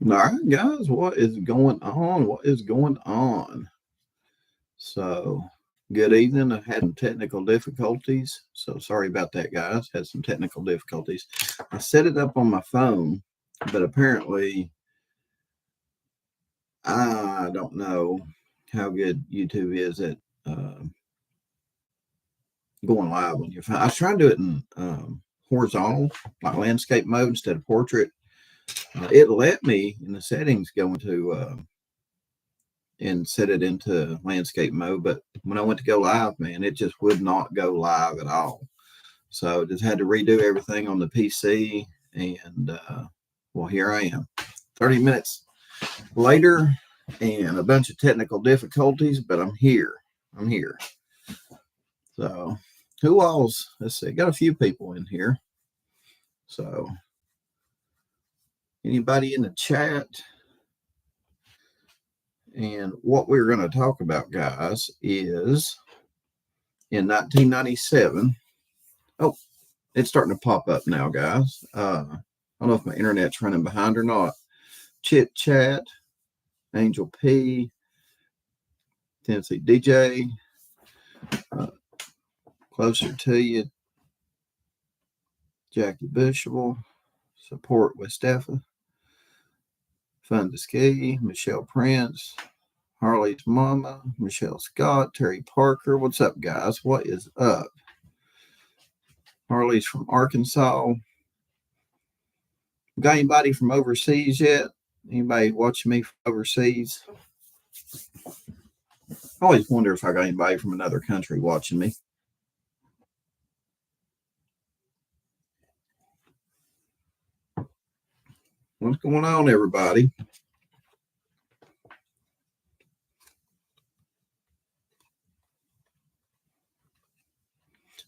All right, guys, what is going on? What is going on? So, good evening. I had some technical difficulties. So, sorry about that, guys. Had some technical difficulties. I set it up on my phone, but apparently, I don't know how good YouTube is at going live on your phone. I was trying to do it in horizontal, like landscape mode instead of portrait. It let me in the settings go into and set it into landscape mode. But when I went to go live, man, it just would not go live at all. So just had to redo everything on the PC. And well, here I am, 30 minutes later, and a bunch of technical difficulties, but I'm here. I'm here. So who else? Let's see, got a few people in here. So anybody in the chat? And what we're going to talk about, guys, is in 1997. Oh, it's starting to pop up now, guys. I don't know if my internet's running behind or not. Chit Chat, Angel P, Tennessee DJ, Closer to You, Jackie Bushable, Support with Steffa, Fun to Ski, Michelle Prince, Harley's Mama, Michelle Scott, Terry Parker. What's up, guys? What is up? Harley's from Arkansas. Got anybody from overseas yet? Anybody watching me from overseas? I always wonder if I got anybody from another country watching me. What's going on, everybody?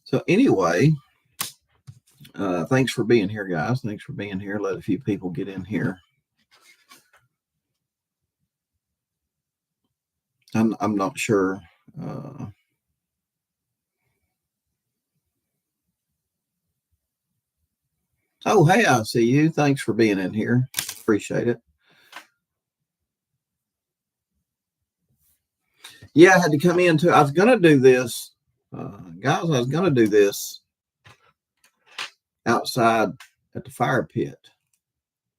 So anyway, thanks for being here, guys. Thanks for being here. Let a few people get in here. I'm not sure. Oh, hey, I see you. Thanks for being in here. Appreciate it. Yeah, I had to come in too. I was going to do this, guys. I was going to do this outside at the fire pit,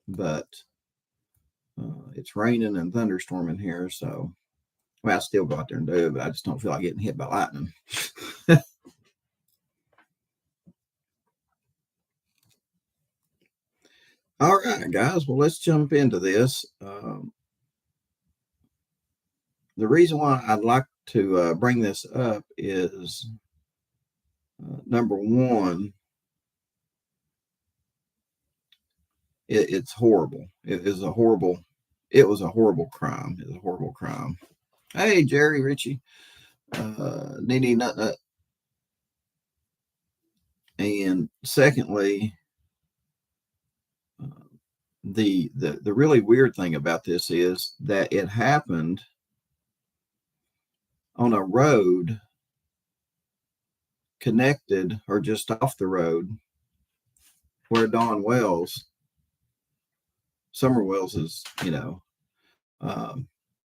but it's raining and thunderstorming here. So, well, I still go out there and do it, but I just don't feel like getting hit by lightning. All right, guys. Well, let's jump into this. The reason why I'd like to bring this up is number one, it's horrible. It was a horrible crime. It was a horrible crime. Hey, Jerry Ritchie, Nene Nut Nut. And secondly, the really weird thing about this is that it happened on a road connected or just off the road where Don Wells, Summer Wells is,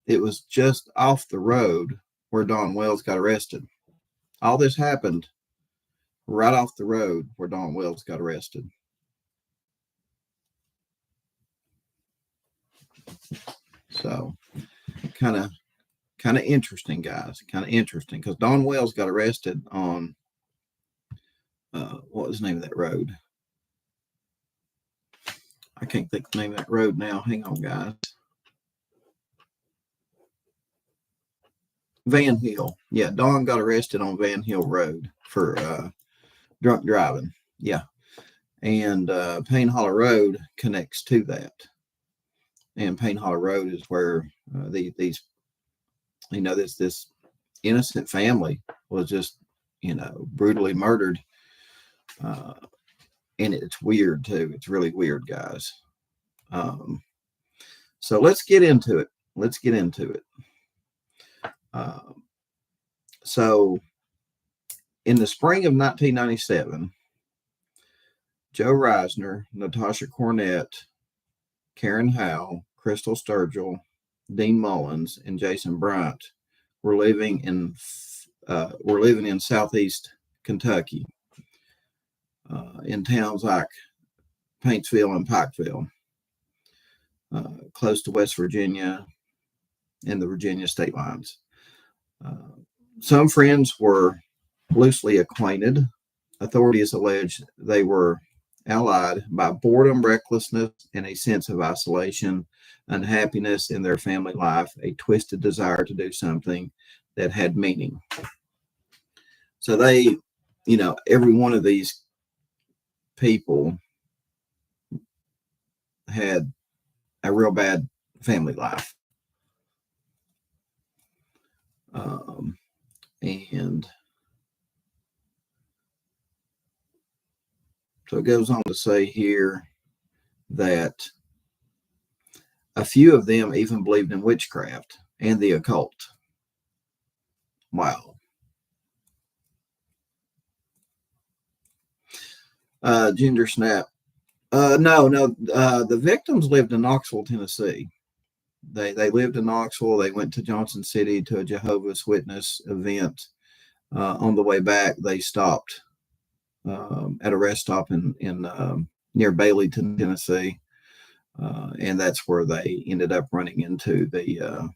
it was just off the road where Don Wells got arrested. All this happened right off the road where Don Wells got arrested. So kind of interesting, guys. Kind of interesting because Don Wells got arrested on what was the name of that road? I can't think of the name of that road now. Hang on, guys. Van Hill. Yeah, Don got arrested on Van Hill Road for drunk driving. Yeah. And Payne Hollow Road connects to that. And Payne Hollow Road is where these this innocent family was just, brutally murdered. And it's weird too. It's really weird, guys. So let's get into it. So in the spring of 1997, Joe Reisner, Natasha Cornett, Karen Howe, Crystal Sturgill, Dean Mullins, and Jason Bryant were living in southeast Kentucky, in towns like Paintsville and Pikeville, close to West Virginia and the Virginia state lines. Some friends were loosely acquainted. Authorities allege they were allied by boredom, recklessness, and a sense of isolation, unhappiness in their family life, a twisted desire to do something that had meaning. So they, every one of these people had a real bad family life. And so it goes on to say here that a few of them even believed in witchcraft and the occult. Wow. Ginger Snap. No. The victims lived in Knoxville, Tennessee. They lived in Knoxville. They went to Johnson City to a Jehovah's Witness event. On the way back, they stopped at a rest stop in near Baileyton, Tennessee, and that's where they ended up running into the,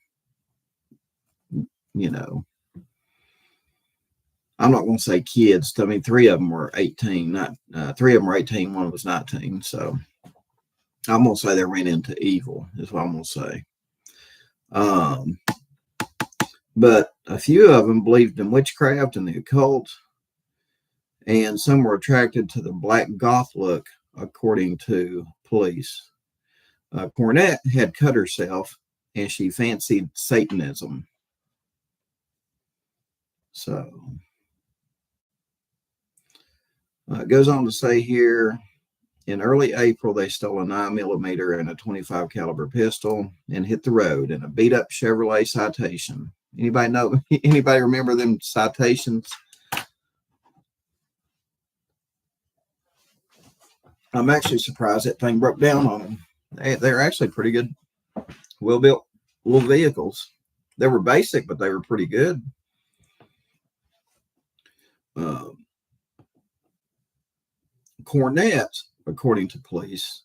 I'm not going to say kids. I mean, three of them were 18. Three of them were 18. One was 19. So I'm going to say they ran into evil, is what I'm going to say. But a few of them believed in witchcraft and the occult, and some were attracted to the black goth look, according to police. Cornette had cut herself, and she fancied Satanism. So it goes on to say here, in early April, they stole a 9mm and a .25 caliber pistol and hit the road in a beat-up Chevrolet Citation. Anybody remember them Citations? I'm actually surprised that thing broke down on them. They're actually pretty good, well-built little vehicles. They were basic, but they were pretty good. Cornette, according to police,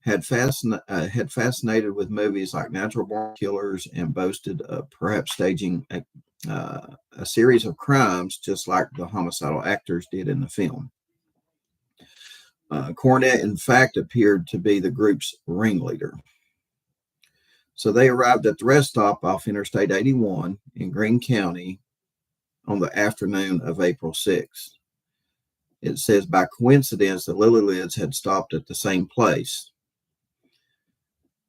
had fascinated with movies like Natural Born Killers and boasted of perhaps staging a series of crimes just like the homicidal actors did in the film. Cornette, in fact, appeared to be the group's ringleader. So they arrived at the rest stop off Interstate 81 in Greene County on the afternoon of April 6th. It says by coincidence the Lillelids had stopped at the same place.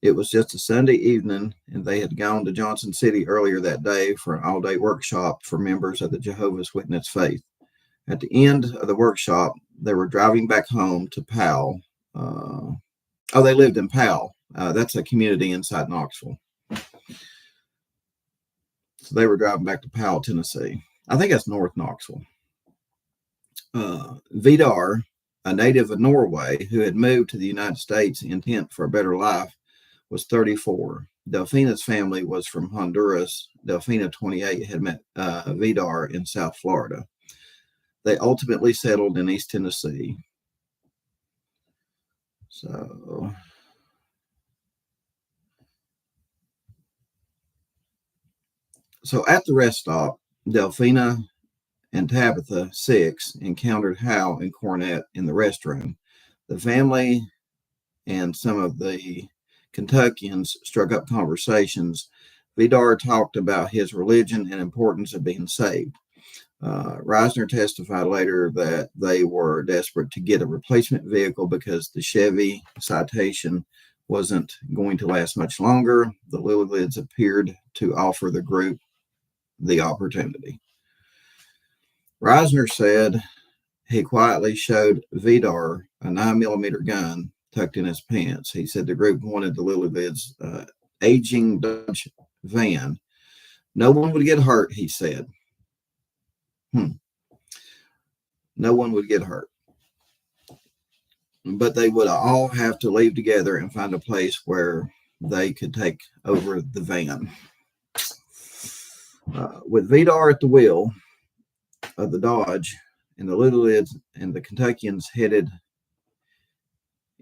It was just a Sunday evening, and they had gone to Johnson City earlier that day for an all-day workshop for members of the Jehovah's Witness faith. At the end of the workshop, they were driving back home to Powell. They lived in Powell. That's a community inside Knoxville. So they were driving back to Powell, Tennessee. I think that's North Knoxville. Vidar, a native of Norway who had moved to the United States intent for a better life, was 34. Delfina's family was from Honduras. Delfina, 28, had met Vidar in South Florida. They ultimately settled in East Tennessee. So at the rest stop, Delfina and Tabitha, 6, encountered Hal and Cornette in the restroom. The family and some of the Kentuckians struck up conversations. Vidar talked about his religion and importance of being saved. Reisner testified later that they were desperate to get a replacement vehicle because the Chevy Citation wasn't going to last much longer. The Lillelids appeared to offer the group the opportunity. Reisner said he quietly showed Vidar a 9mm gun tucked in his pants. He said the group wanted the Lillelids' aging Dodge van. No one would get hurt, he said. No one would get hurt. But they would all have to leave together and find a place where they could take over the van. With Vidar at the wheel of the Dodge and the Lillelids and the Kentuckians headed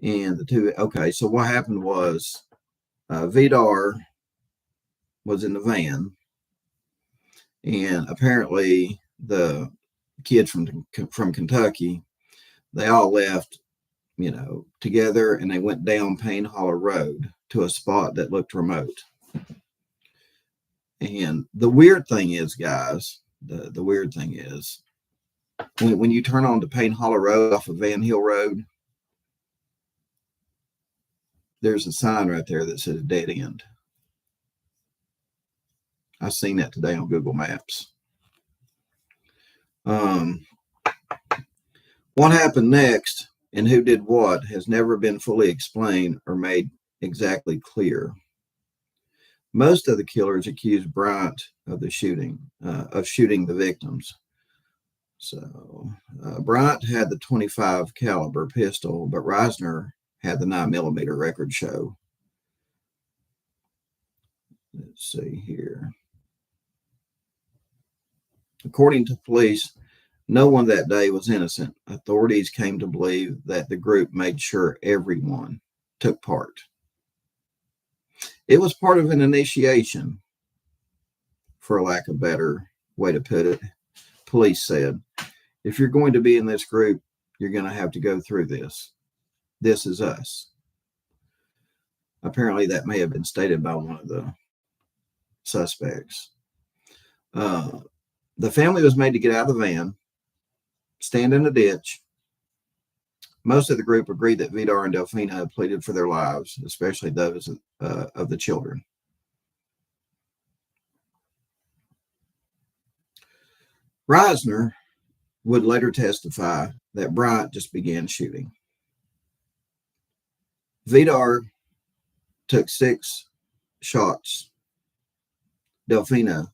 in the two. Okay, so what happened was Vidar was in the van, and apparently the kids from Kentucky, they all left, together, and they went down Payne Hollow Road to a spot that looked remote. And the weird thing is, guys, the weird thing is, when you turn on to Payne Hollow Road off of Van Hill Road, there's a sign right there that says dead end. I seen that today on Google Maps. What happened next and who did what has never been fully explained or made exactly clear. Most of the killers accused Bryant of shooting the victims. So Bryant had the .25 caliber pistol, but Reisner had the 9mm record show. Let's see here. According to police, no one that day was innocent. Authorities came to believe that the group made sure everyone took part. It was part of an initiation, for lack of a better way to put it. Police said, if you're going to be in this group, you're going to have to go through this. This is us. Apparently, that may have been stated by one of the suspects. The family was made to get out of the van, stand in a ditch. Most of the group agreed that Vidar and Delphina had pleaded for their lives, especially those of the children. Reisner would later testify that Bryant just began shooting. Vidar took 6 shots. Delphina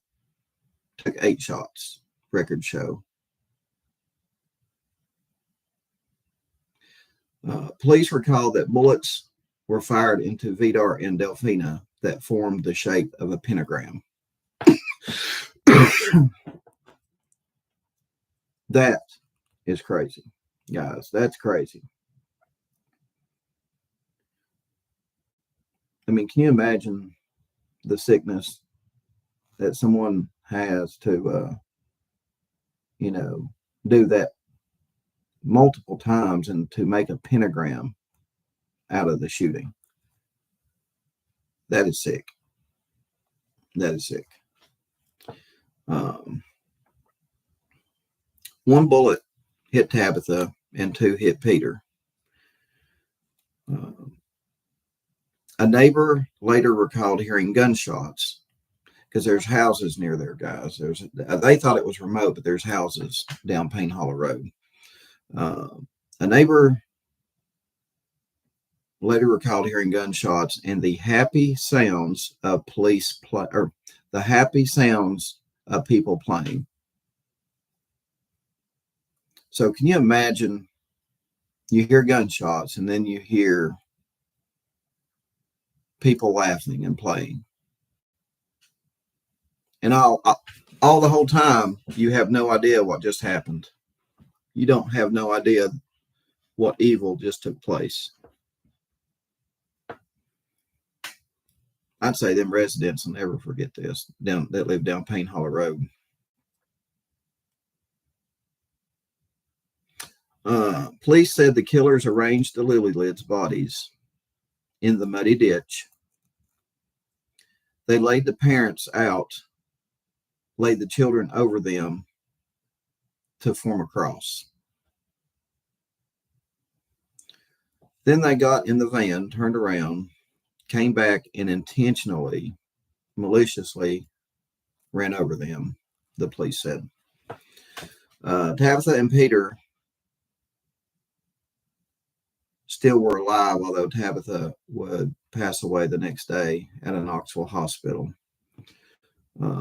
took 8 shots, records show. Police recalled that bullets were fired into Vidar and Delphina that formed the shape of a pentagram. That is crazy, guys. That's crazy. I mean, can you imagine the sickness that someone has to, do that multiple times and to make a pentagram out of the shooting? That is sick. That is sick. One bullet hit Tabitha and 2 hit Peter. A neighbor later recalled hearing gunshots because there's houses near there, guys. They thought it was remote, but there's houses down Payne Hollow Road. A neighbor later recalled hearing gunshots and the happy sounds of the happy sounds of people playing. So can you imagine, you hear gunshots and then you hear people laughing and playing. And all the whole time, you have no idea what just happened. You don't have no idea what evil just took place. I'd say them residents will never forget this, that live down Payne Hollow Road. Police said the killers arranged the Lillelid's bodies in the muddy ditch. They laid the parents out, laid the children over them to form a cross. Then they got in the van, turned around, came back, and intentionally, maliciously ran over them, the police said. Tabitha and Peter still were alive, although Tabitha would pass away the next day at a Knoxville hospital,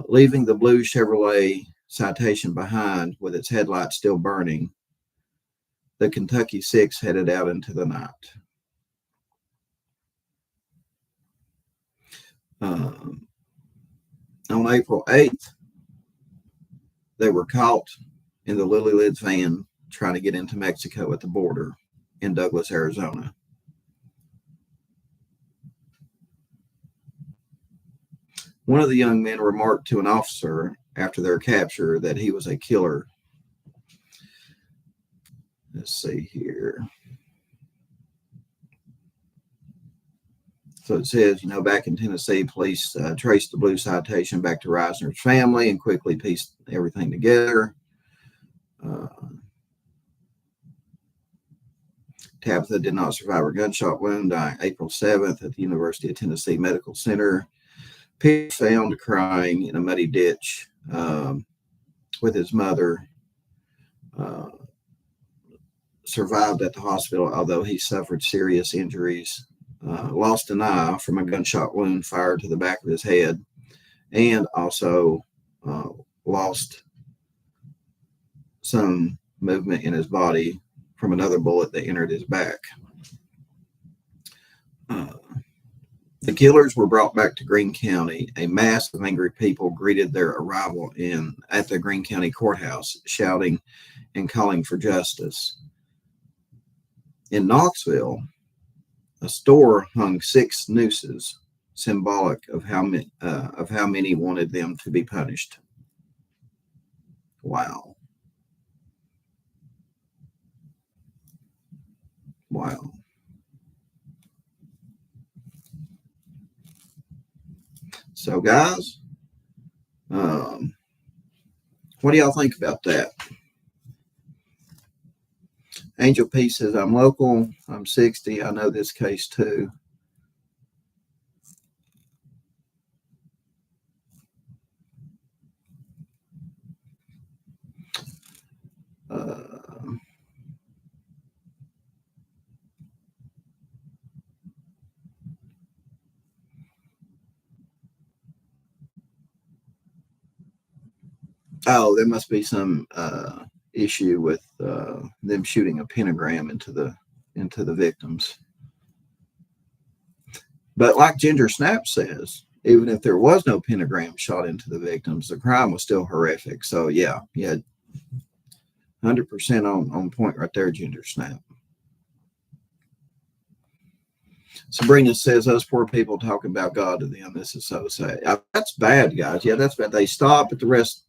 leaving the blue Chevrolet Citation behind with its headlights still burning. The Kentucky Six headed out into the night. On April 8th, they were caught in the Lillelid's van trying to get into Mexico at the border in Douglas, Arizona. One of the young men remarked to an officer after their capture that he was a killer. Let's see here. So it says, back in Tennessee, police traced the blue citation back to Reisner's family and quickly pieced everything together. Tabitha did not survive her gunshot wound, dying April 7th at the University of Tennessee Medical Center. Beech found crying in a muddy ditch with his mother. Survived at the hospital, although he suffered serious injuries. Lost an eye from a gunshot wound fired to the back of his head, and also lost some movement in his body from another bullet that entered his back. The killers were brought back to Greene County. A mass of angry people greeted their arrival at the Greene County courthouse, shouting and calling for justice. In Knoxville, a store hung 6 nooses, symbolic of how many wanted them to be punished. Wow. So, guys, what do y'all think about that? Angel P says, I'm local. I'm 60. I know this case too. There must be some issue with them shooting a pentagram into the victims. But like Ginger Snap says, even if there was no pentagram shot into the victims, the crime was still horrific. So yeah, 100% on point right there, Ginger Snap. Sabrina says, those poor people talking about God to them. This is so sad. That's bad, guys. Yeah, that's bad. They stop at the rest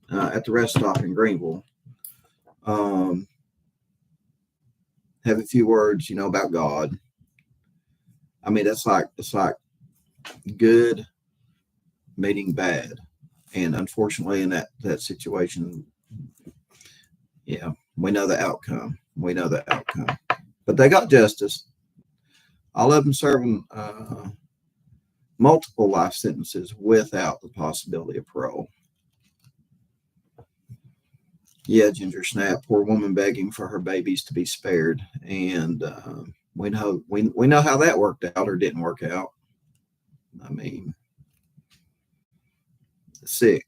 stop in Greenville. Have a few words, about God. I mean, it's like good meeting bad. And unfortunately, in that situation, yeah, we know the outcome. But they got justice. All of them serving multiple life sentences without the possibility of parole. Yeah, Ginger Snap, poor woman begging for her babies to be spared, and we know how that worked out or didn't work out. I mean, sick.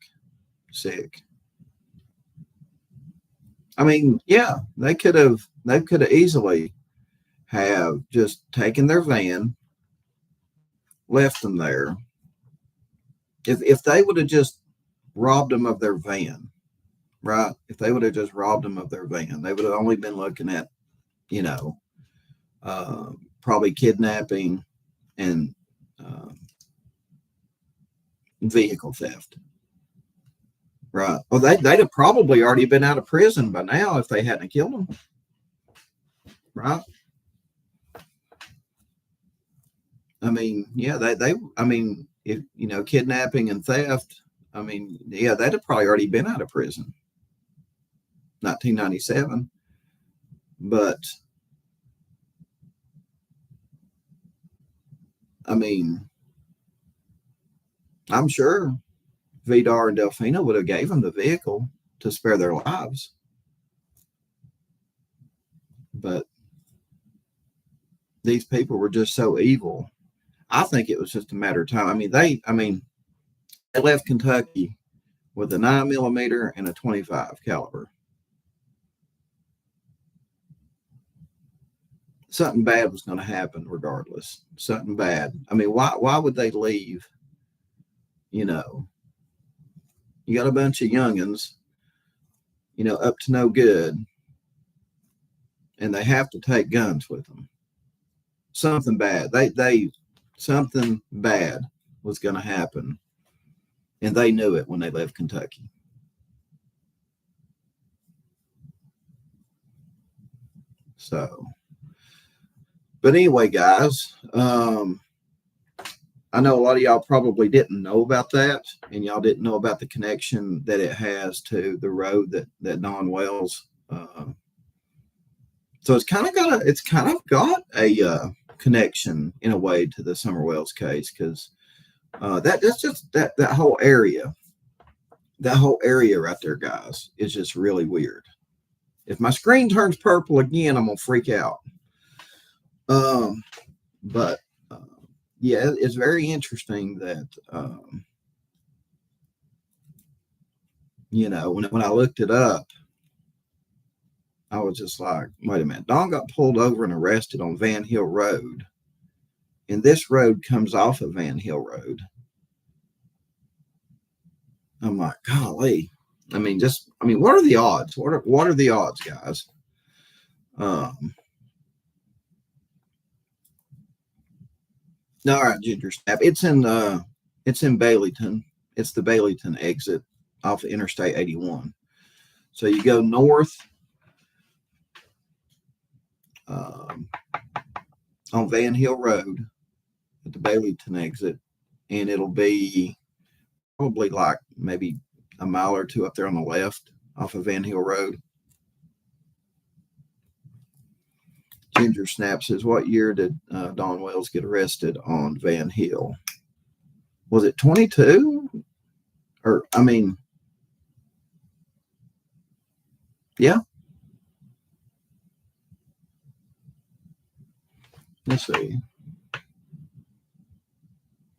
I mean, yeah, they could have easily have just taken their van, left them there. If they would have just robbed them of their van, right? If they would have just robbed them of their van, they would have only been looking at, probably kidnapping and vehicle theft, right? Well, they'd have probably already been out of prison by now if they hadn't killed them, right? I mean, yeah, I mean, if kidnapping and theft, I mean, yeah, they'd have probably already been out of prison. 1997, but I mean, I'm sure Vidar and Delfina would have gave them the vehicle to spare their lives, but these people were just so evil. I think it was just a matter of time. I mean, they left Kentucky with a 9mm and a 25 caliber. Something bad was going to happen regardless. Something bad. I mean, why would they leave you know, you got a bunch of youngins, up to no good, and they have to take guns with them. Something bad. Something bad was going to happen, and they knew it when they left Kentucky. So, but anyway, guys, I know a lot of y'all probably didn't know about that, and y'all didn't know about the connection that it has to the road that Don Wells. So it's kind of got a connection in a way to the Summer Wells case, because that's just that whole area. That whole area right there, guys, is just really weird. If my screen turns purple again, I'm gonna freak out. But yeah, it's very interesting that when I looked it up, I was just like, wait a minute. Don got pulled over and arrested on Van Hill Road, and this road comes off of Van Hill Road. I'm like, golly. I mean, what are the odds? What are the odds, guys? All right, Ginger Snap. It's in Baileyton. It's the Baileyton exit off of Interstate 81. So you go north on Van Hill Road at the Baileyton exit, and it'll be probably like maybe a mile or two up there on the left off of Van Hill Road. Ginger Snap says, what year did Don Wells get arrested on Van Hill? Was it 22? Or, I mean, yeah. Let's see.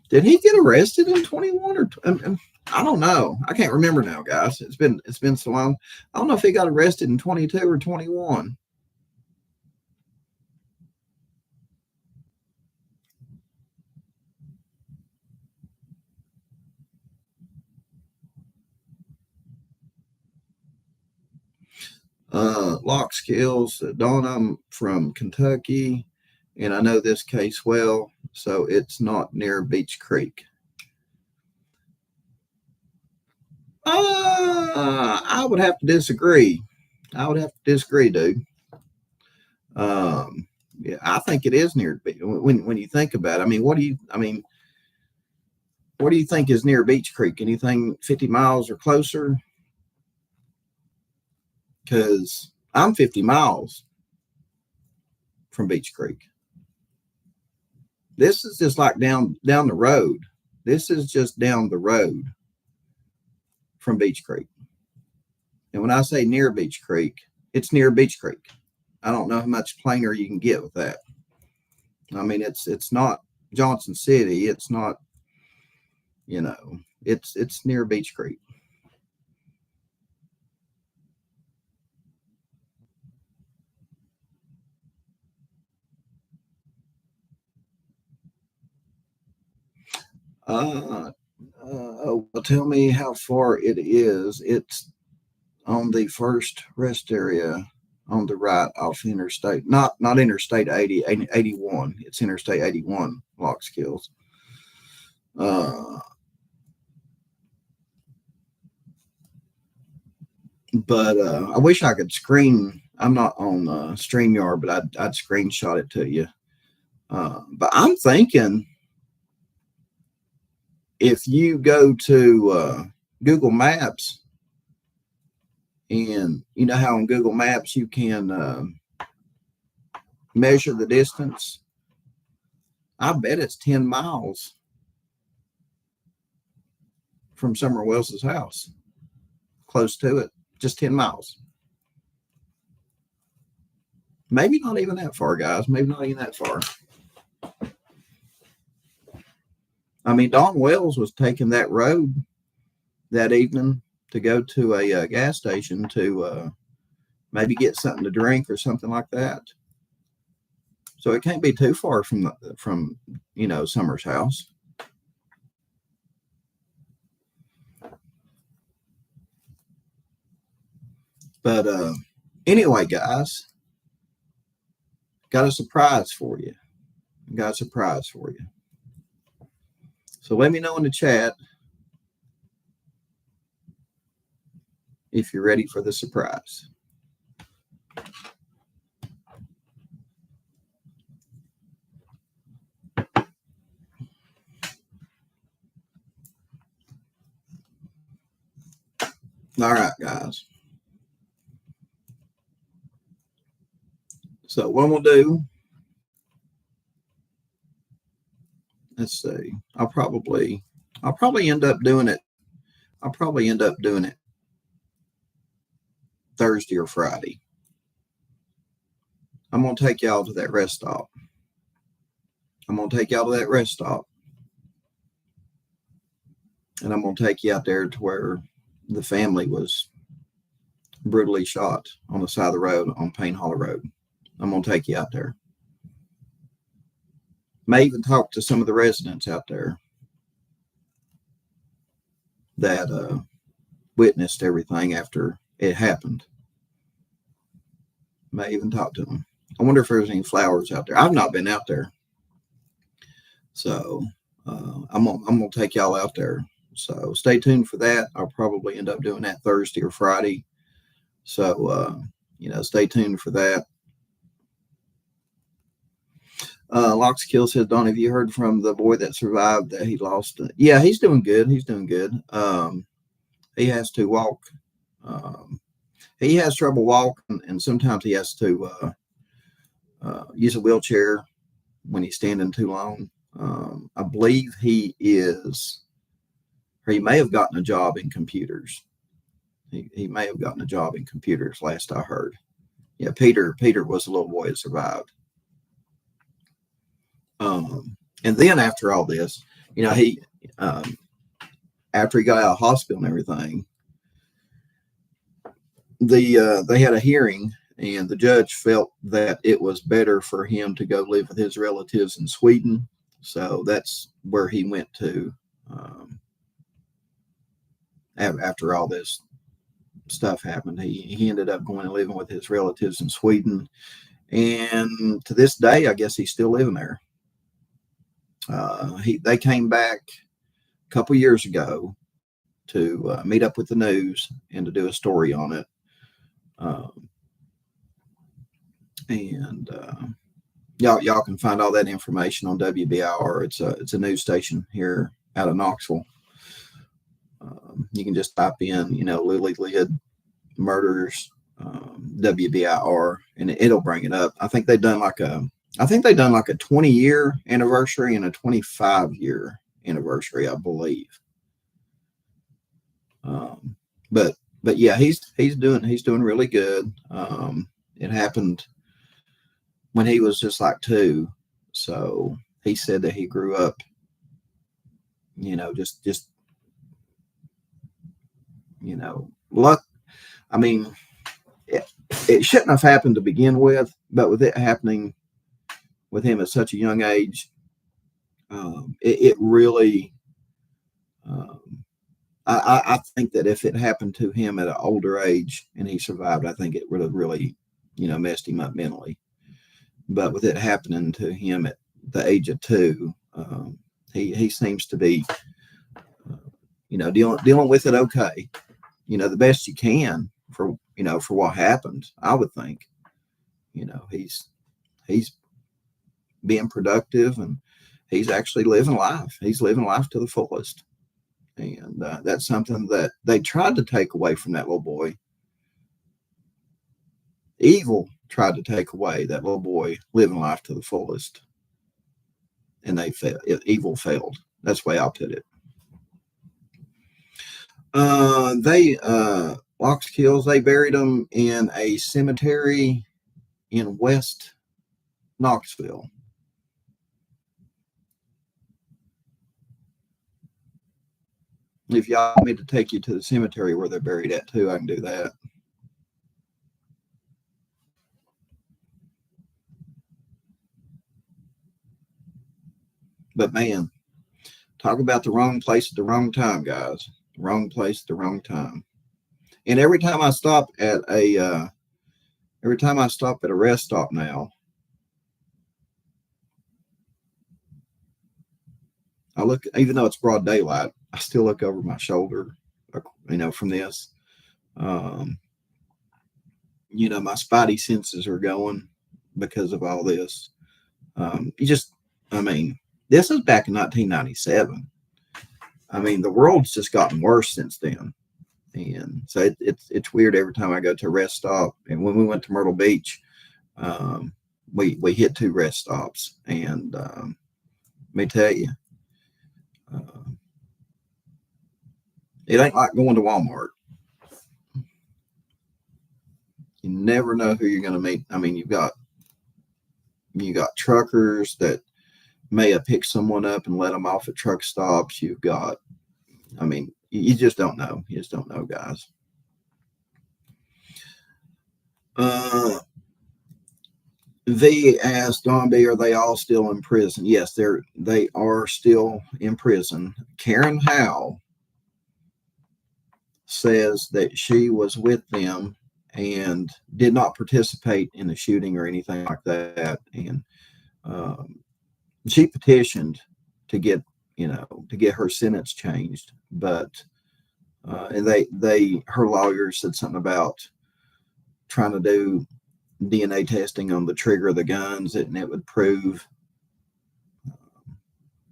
Did he get arrested in 21 or I don't know. I can't remember now, guys. It's been so long. I don't know if he got arrested in 22 or 21. Lock skills. Don, I'm from Kentucky, and I know this case well, so it's not near Beech Creek. I would have to disagree. Dude. Yeah, I think it is near. When you think about it, I mean, what do you think is near Beech Creek? Anything 50 miles or closer? Because I'm 50 miles from Beech Creek. This is just like down the road. This is just down the road from Beech Creek. And when I say near Beech Creek, it's near Beech Creek. I don't know how much plainer you can get with that. I mean, it's not Johnson City. It's not, it's near Beech Creek. Tell me how far it is. It's on the first rest area on the right off interstate, not interstate 81. It's interstate 81 lock skills. But I wish I could screen. I'm not on StreamYard, but I'd screenshot it to you. But I'm thinking if you go to Google Maps, and you know how on Google Maps you can measure the distance, I bet it's 10 miles from Summer Wells's house, close to it, just 10 miles. Maybe not even that far, guys. Maybe not even that far. I mean, Don Wells was taking that road that evening to go to a gas station to maybe get something to drink or something like that. So it can't be too far from Summer's house. But anyway, guys, got a surprise for you. Got a surprise for you. So let me know in the chat if you're ready for the surprise. All right, guys. So what we'll do, let's see. I'll probably end up doing it. I'll probably end up doing it Thursday or Friday. I'm gonna take y'all to that rest stop. I'm gonna take y'all to that rest stop, and I'm gonna take you out there to where the family was brutally shot on the side of the road on Payne Hollow Road. I'm going to take you out there. May even talk to some of the residents out there that witnessed everything after it happened. May even talk to them. I wonder if there's any flowers out there. I've not been out there. So I'm gonna take y'all out there. So stay tuned for that. I'll probably end up doing that Thursday or Friday. So stay tuned for that. Locks Kill says, Don, have you heard from the boy that survived that he lost? Yeah, he's doing good. He's doing good. He has to walk. He has trouble walking, and sometimes he has to use a wheelchair when he's standing too long. I believe he may have gotten a job in computers. He may have gotten a job in computers, last I heard. Yeah, Peter was the little boy that survived. And then after all this, he after he got out of hospital and everything, they had a hearing, and the judge felt that it was better for him to go live with his relatives in Sweden. So that's where he went to after all this stuff happened. He ended up going and living with his relatives in Sweden, and to this day, I guess he's still living there. They came back a couple years ago to meet up with the news and to do a story on it. Y'all can find all that information on WBIR. It's a news station here out of Knoxville. You can just type in, Lillelid murders WBIR, and it'll bring it up. I think they've done like a 20-year anniversary and a 25-year anniversary, I believe. But yeah, he's doing really good. It happened when he was just like 2. So he said that he grew up, just luck. I mean, it shouldn't have happened to begin with, but with it happening with him at such a young age, it really, I think that if it happened to him at an older age and he survived, I think it would have really, messed him up mentally. But with it happening to him at the age of 2, he seems to be, dealing with it okay. The best you can for what happened. I would think, he's being productive, and he's actually living life. He's living life to the fullest. And that's something that they tried to take away from that little boy. Evil tried to take away that little boy living life to the fullest. And they failed. Evil failed. That's the way I'll put it. Locks Kills, they buried him in a cemetery in West Knoxville. If y'all want me to take you to the cemetery where they're buried at too, I can do that. But man, talk about the wrong place at the wrong time, guys. The wrong place at the wrong time. And every time I stop at a rest stop now, I look, even though it's broad daylight, I still look over my shoulder, from this. Um, my spidey senses are going because of all this. You just, I mean, this is back in 1997. I mean, the world's just gotten worse since then. And so it's weird every time I go to a rest stop. And when we went to Myrtle Beach, um, we hit 2 rest stops. And let me tell you, uh, it ain't like going to Walmart. You never know who you're going to meet. I mean, you got truckers that may have picked someone up and let them off at truck stops. You've got, I mean, you just don't know. You just don't know, guys. V asked Don B, are they all still in prison? Yes, they are still in prison. Karen Howe says that she was with them and did not participate in the shooting or anything like that. And she petitioned to get her sentence changed, but and her lawyer said something about trying to do DNA testing on the trigger of the guns, and it would prove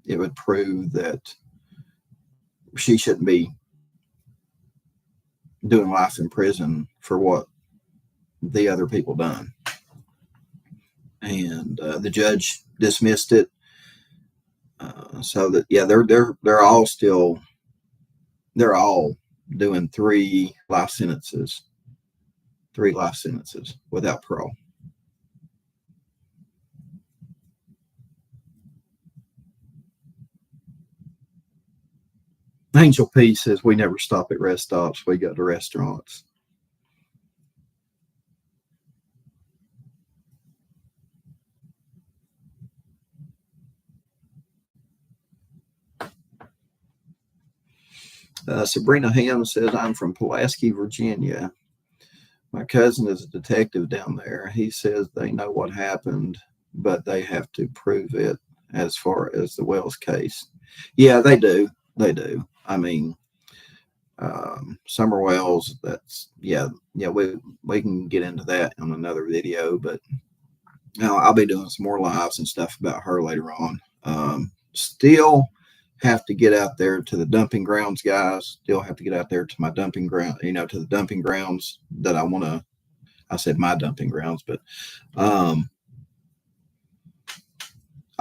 that she shouldn't be doing life in prison for what the other people done. And the judge dismissed it. So that, yeah, they're all doing 3 life sentences without parole. Angel P says we never stop at rest stops. We go to restaurants. Sabrina Ham says, I'm from Pulaski, Virginia. My cousin is a detective down there. He says they know what happened, but they have to prove it as far as the Wells case. Yeah, they do. They do. I mean, Summer Wells, that's, yeah, we can get into that on another video, but I'll be doing some more lives and stuff about her later on. Still have to get out there to the dumping grounds, guys. Still have to get out there to my dumping ground, to the dumping grounds that I said my dumping grounds, but I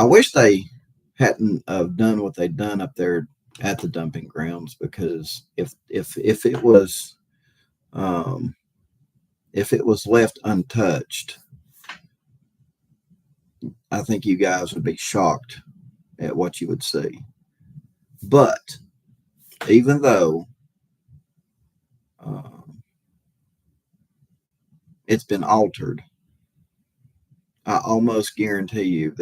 wish they hadn't done what they'd done up there at the dumping grounds, because if it was left untouched, I think you guys would be shocked at what you would see. But even though it's been altered, I almost guarantee you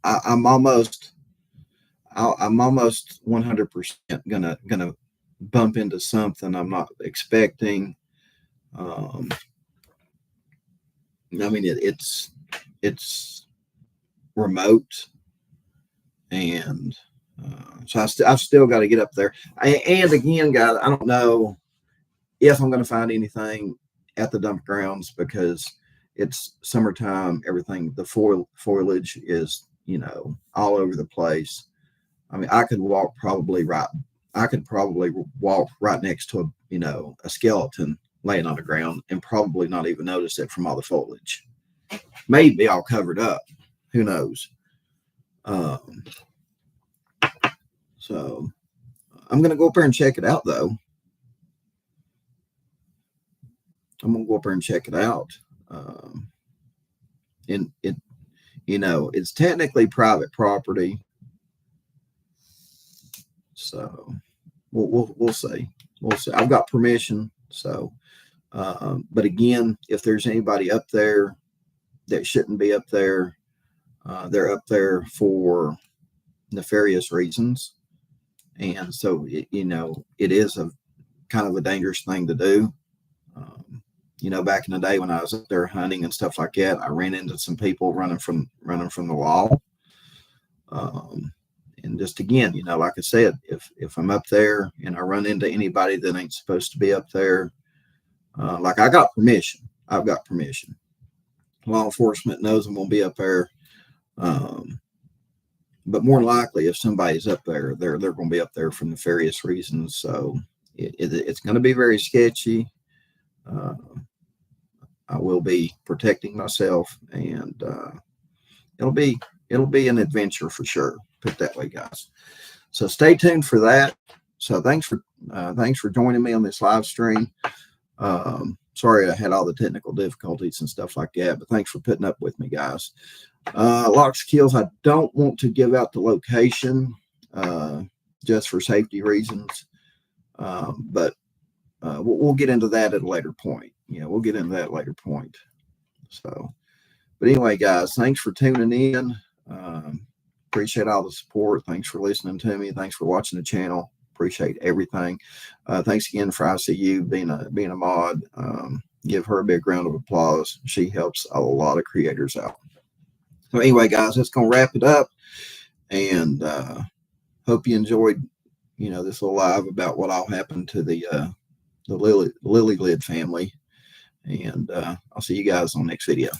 I'm almost 100% gonna bump into something I'm not expecting. I mean, it's remote, and so I've still got to get up there. And again, guys, I don't know if I'm going to find anything at the dump grounds, because it's summertime. Everything, the foliage is all over the place. I mean, I could probably walk right next to a skeleton laying on the ground and probably not even notice it from all the foliage. Maybe all covered up. Who knows? So I'm going to go up there and check it out, though. I'm going to go up there and check it out. And it's technically private property. So we'll see. We'll see. I've got permission. So, but again, if there's anybody up there that shouldn't be up there, they're up there for nefarious reasons. And so, it is kind of a dangerous thing to do. Back in the day when I was up there hunting and stuff like that, I ran into some people running from the law. And just again, like I said, if I'm up there and I run into anybody that ain't supposed to be up there, like I've got permission. Law enforcement knows I'm going to be up there. But more likely, if somebody's up there, they're going to be up there for nefarious reasons. So it's going to be very sketchy. I will be protecting myself, and it'll be an adventure for sure. Put it that way, guys. So stay tuned for that. So thanks for joining me on this live stream. Sorry I had all the technical difficulties and stuff like that, but thanks for putting up with me, guys. Locks Kills, I don't want to give out the location just for safety reasons, but we'll get into that at a later point. We'll get into that at a later point. So, but anyway, guys, thanks for tuning in. Appreciate all the support. Thanks for listening to me. Thanks for watching the channel. Appreciate everything. Thanks again for ICU being a mod. Give her a big round of applause. She helps a lot of creators out. So anyway, guys, that's going to wrap it up. And hope you enjoyed, this little live about what all happened to the Lillelid family. And I'll see you guys on the next video.